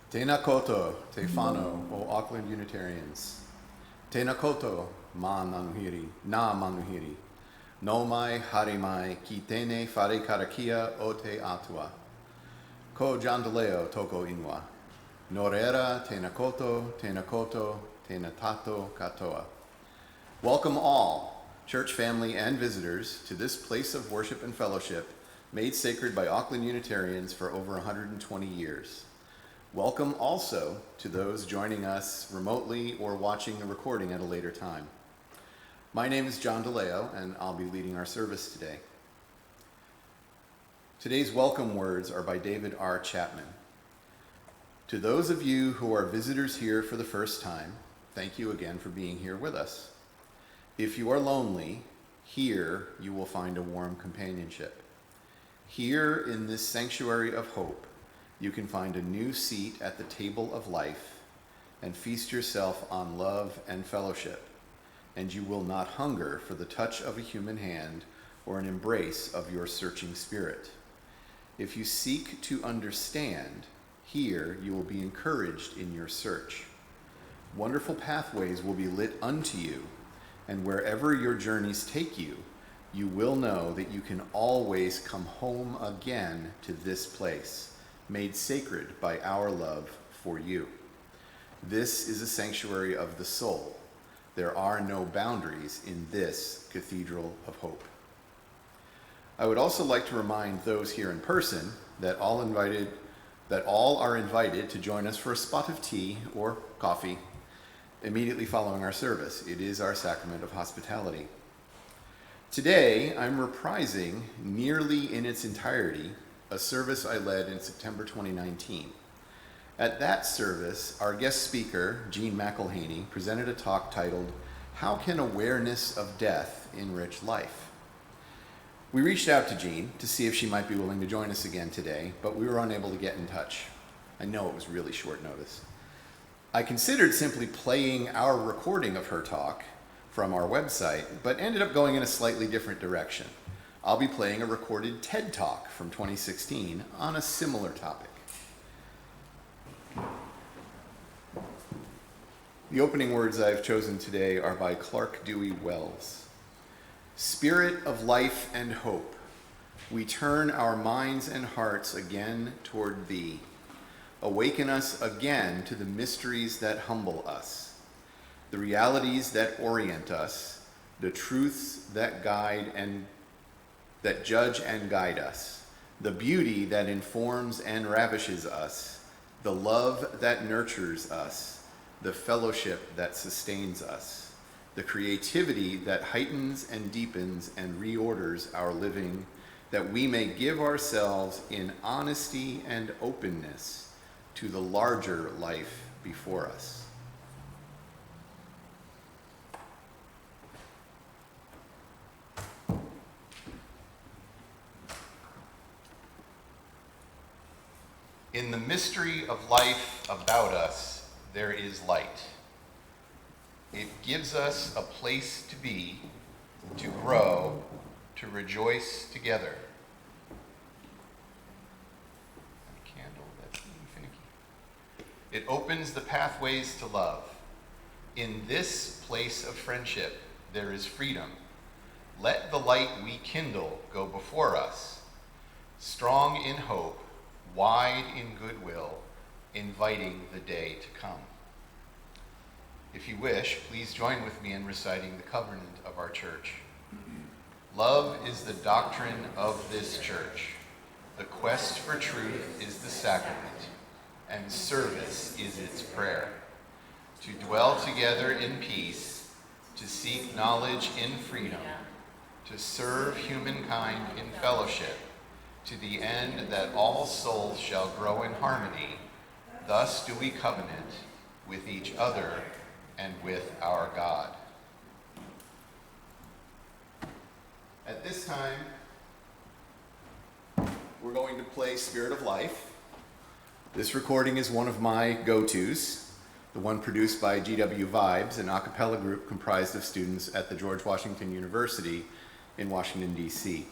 Tēnā koutou, te whānau o Auckland Unitarians. Tēnā koutou, mā manuhiri, nā manuhiri. No mai, haere mai, ki tēnei whare karakia o te atua. Ko John DiLeo toko ingoa. Nō reira, tēnā koutou, tēnā tato katoa. Welcome all, church family and visitors, to this place of worship and fellowship made sacred by Auckland Unitarians for over 120 years. Welcome also to those joining us remotely or watching the recording at a later time. My name is John DiLeo, and I'll be leading our service today. Today's welcome words are by David R. Chapman. To those of you who are visitors here for the first time, thank you again for being here with us. If you are lonely, here you will find a warm companionship. Here in this sanctuary of hope, you can find a new seat at the table of life and feast yourself on love and fellowship, and you will not hunger for the touch of a human hand or an embrace of your searching spirit. If you seek to understand, here you will be encouraged in your search. Wonderful pathways will be lit unto you, and wherever your journeys take you, you will know that you can always come home again to this place, made sacred by our love for you. This is a sanctuary of the soul. There are no boundaries in this cathedral of hope. I would also like to remind those here in person that all are invited to join us for a spot of tea or coffee immediately following our service. It is our sacrament of hospitality. Today, I'm reprising nearly in its entirety a service I led in September 2019. At that service, our guest speaker, Jean McElhaney, presented a talk titled, "How Can Awareness of Death Enrich Life?" We reached out to Jean to see if she might be willing to join us again today, but we were unable to get in touch. I know it was really short notice. I considered simply playing our recording of her talk from our website, but ended up going in a slightly different direction. I'll be playing a recorded TED Talk from 2016 on a similar topic. The opening words I've chosen today are by Clark Dewey Wells. Spirit of life and hope, we turn our minds and hearts again toward Thee. Awaken us again to the mysteries that humble us, the realities that orient us, the truths that judge and guide us, the beauty that informs and ravishes us, the love that nurtures us, the fellowship that sustains us, the creativity that heightens and deepens and reorders our living, that we may give ourselves in honesty and openness to the larger life before us. In the mystery of life about us, there is light. It gives us a place to be, to grow, to rejoice together. A candle, that's finicky. It opens the pathways to love. In this place of friendship, there is freedom. Let the light we kindle go before us, strong in hope, wide in goodwill, inviting the day to come. If you wish, please join with me in reciting the covenant of our church. Love is the doctrine of this church. The quest for truth is the sacrament, and service is its prayer. To dwell together in peace, to seek knowledge in freedom, to serve humankind in fellowship, to the end that all souls shall grow in harmony, thus do we covenant with each other and with our God. At this time, we're going to play Spirit of Life. This recording is one of my go-tos, the one produced by GW Vibes, an a cappella group comprised of students at the George Washington University in Washington, D.C.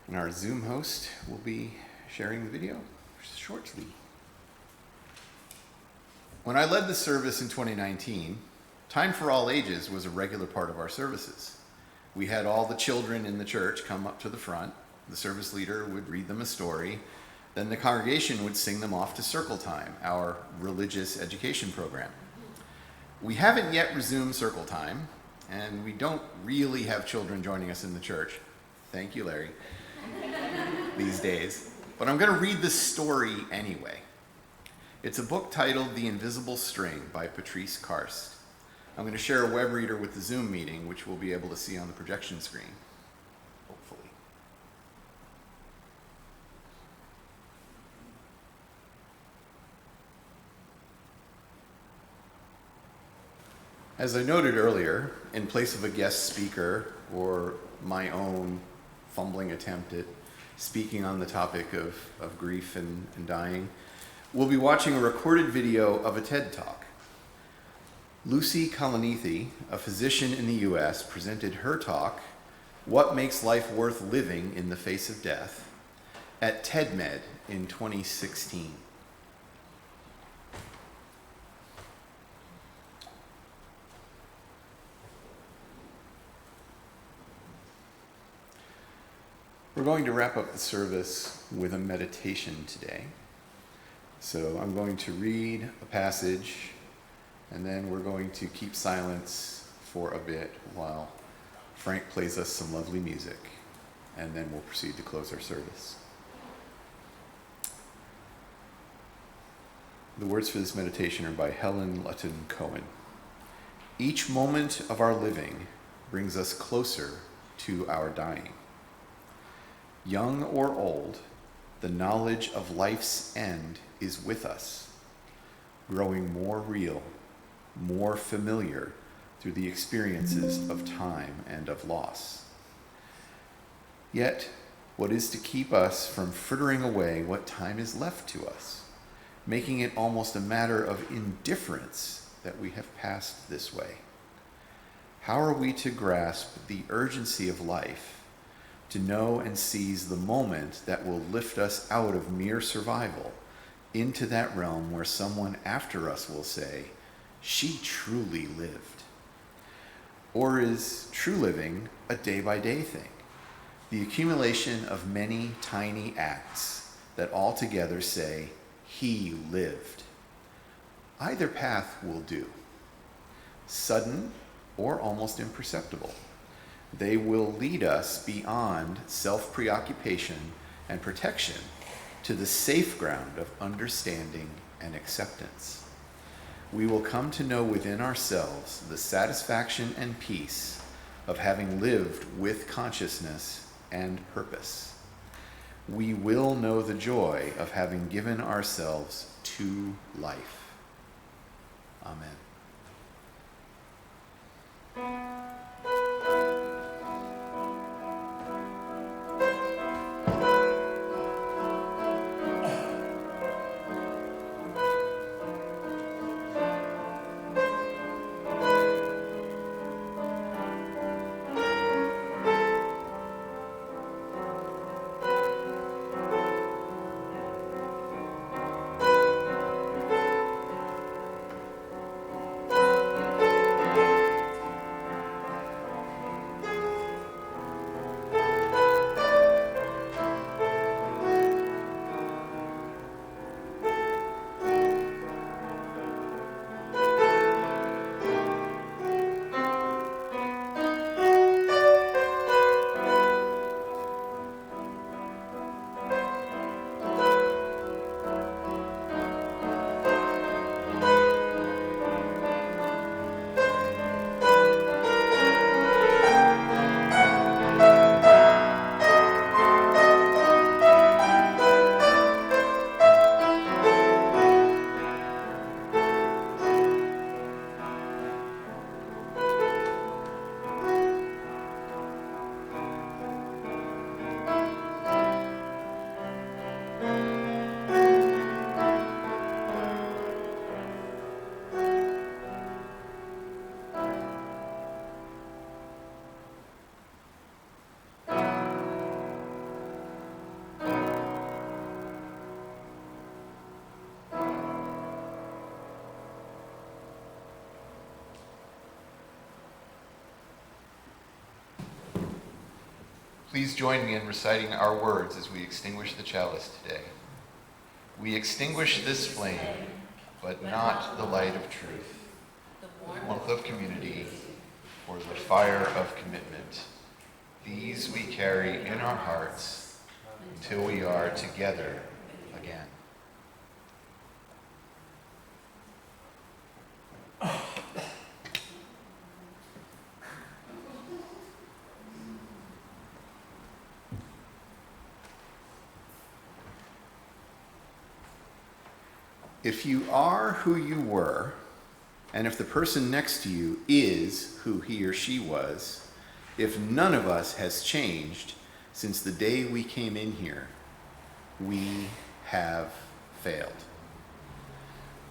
And our Zoom host will be sharing the video shortly. When I led the service in 2019, Time for All Ages was a regular part of our services. We had all the children in the church come up to the front. The service leader would read them a story. Then the congregation would sing them off to Circle Time, our religious education program. We haven't yet resumed Circle Time, and we don't really have children joining us in the church. Thank you, Larry. These days. But I'm going to read this story anyway. It's a book titled The Invisible String by Patrice Karst. I'm going to share a web reader with the Zoom meeting, which we'll be able to see on the projection screen, hopefully. As I noted earlier, in place of a guest speaker or my own fumbling attempt at speaking on the topic of grief and dying, we'll be watching a recorded video of a TED Talk. Lucy Kalanithi, a physician in the US, presented her talk, What Makes Life Worth Living in the Face of Death, at TEDMed in 2016. We're going to wrap up the service with a meditation today. So I'm going to read a passage, and then we're going to keep silence for a bit while Frank plays us some lovely music, and then we'll proceed to close our service. The words for this meditation are by Helen Lutton Cohen. Each moment of our living brings us closer to our dying. Young or old, the knowledge of life's end is with us, growing more real, more familiar through the experiences of time and of loss. Yet, what is to keep us from frittering away what time is left to us, making it almost a matter of indifference that we have passed this way? How are we to grasp the urgency of life, to know and seize the moment that will lift us out of mere survival into that realm where someone after us will say, she truly lived? Or is true living a day-by-day thing, the accumulation of many tiny acts that all together say, he lived? Either path will do, sudden or almost imperceptible. They will lead us beyond self-preoccupation and protection to the safe ground of understanding and acceptance. We will come to know within ourselves the satisfaction and peace of having lived with consciousness and purpose. We will know the joy of having given ourselves to life. Amen. Please join me in reciting our words as we extinguish the chalice today. We extinguish this flame, but not the light of truth, the warmth of community, or the fire of commitment. These we carry in our hearts until we are together again. If you are who you were, and if the person next to you is who he or she was, if none of us has changed since the day we came in here, we have failed.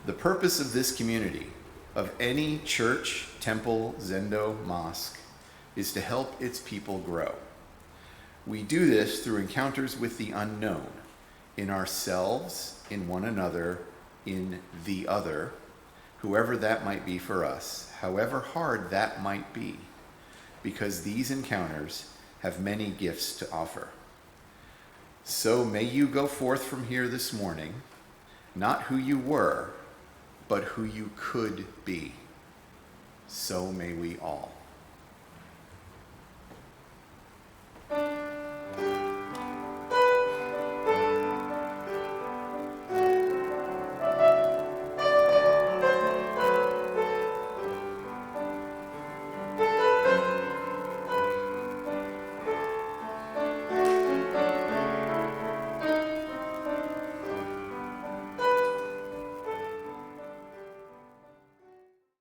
The purpose of this community, of any church, temple, zendo, mosque, is to help its people grow. We do this through encounters with the unknown, in ourselves, in one another, in the other, whoever that might be for us, however hard that might be, because these encounters have many gifts to offer. So may you go forth from here this morning, not who you were, but who you could be. So may we all.